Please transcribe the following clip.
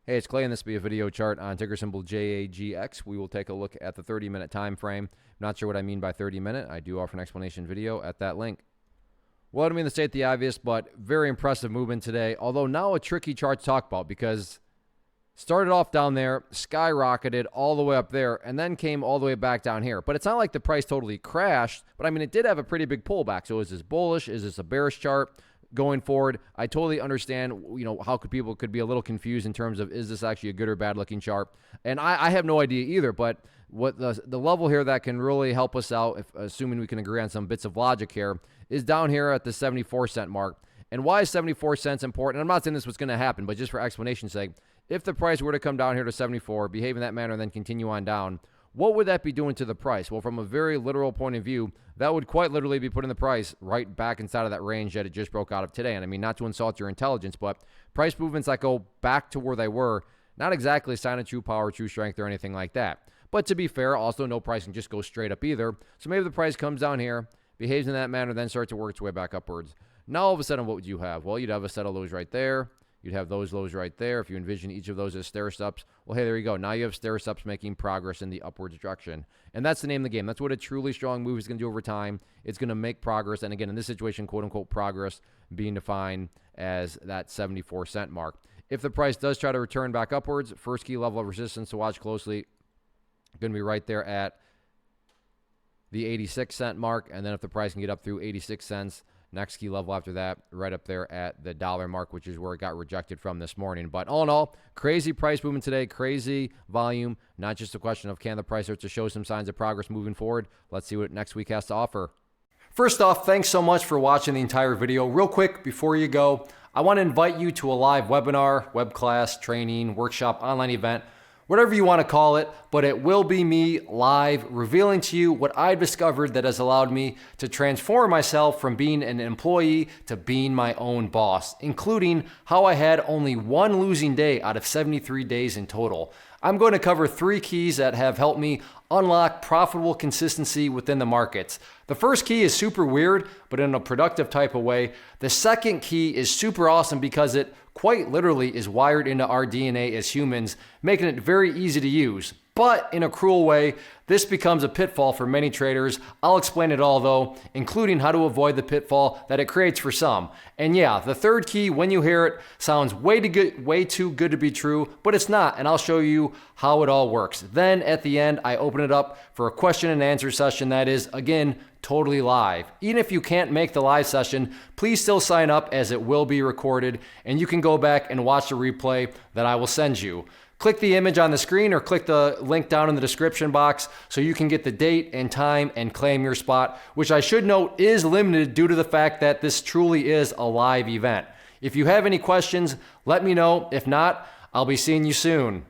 Hey, it's Clay, and this will be a video chart on ticker symbol JAGX. We will take a look at the 30-minute time frame. Not sure what I mean by 30-minute. I do offer an explanation video at that link. Well, I don't mean to state the obvious, but very impressive movement today, although now a tricky chart to talk about because started off down there, skyrocketed all the way up there, and then came all the way back down here. But it's not like the price totally crashed, but I mean, it did have a pretty big pullback. So is this bullish? Is this a bearish chart? Going forward, I totally understand, how people could be a little confused in terms of, is this actually a good or bad looking chart? And I have no idea either, but what the level here that can really help us out, assuming we can agree on some bits of logic here, is down here at the 74-cent mark. And why is 74 cents important? I'm not saying this was going to happen, but just for explanation's sake, if the price were to come down here to 74, behave in that manner, and then continue on down, what would that be doing to the price? Well, from a very literal point of view, that would quite literally be putting the price right back inside of that range that it just broke out of today. And I mean, not to insult your intelligence, but price movements that go back to where they were, not exactly a sign of true power, true strength, or anything like that. But to be fair, also no price can just go straight up either. So maybe the price comes down here, behaves in that manner, then starts to work its way back upwards. Now, all of a sudden, what would you have? Well, you'd have a set of lows right there. You'd have those lows right there. If you envision each of those as stair-steps, well, hey, there you go. Now you have stair-steps making progress in the upwards direction. And that's the name of the game. That's what a truly strong move is going to do over time. It's going to make progress. And again, in this situation, quote-unquote progress being defined as that 74-cent mark. If the price does try to return back upwards, first key level of resistance to watch closely, going to be right there at the 86-cent mark. And then if the price can get up through 86 cents, next key level after that, right up there at the dollar mark, which is where it got rejected from this morning. But all in all, crazy price movement today, crazy volume. Not just a question of can the price start to show some signs of progress moving forward. Let's see what next week has to offer. First off, thanks so much for watching the entire video. Real quick, before you go, I want to invite you to a live webinar, web class, training, workshop, online event, whatever you want to call it, but it will be me live revealing to you what I've discovered that has allowed me to transform myself from being an employee to being my own boss, including how I had only one losing day out of 73 days in total. I'm going to cover 3 keys that have helped me unlock profitable consistency within the markets. The first key is super weird, but in a productive type of way. The second key is super awesome because it quite literally is wired into our DNA as humans, making it very easy to use. But in a cruel way, this becomes a pitfall for many traders. I'll explain it all though, including how to avoid the pitfall that it creates for some. And yeah, the third key, when you hear it, sounds way too good to be true, but it's not, and I'll show you how it all works. Then at the end, I open it up for a question and answer session that is, again, totally live. Even if you can't make the live session, please still sign up as it will be recorded, and you can go back and watch the replay that I will send you. Click the image on the screen or click the link down in the description box so you can get the date and time and claim your spot, which I should note is limited due to the fact that this truly is a live event. If you have any questions, let me know. If not, I'll be seeing you soon.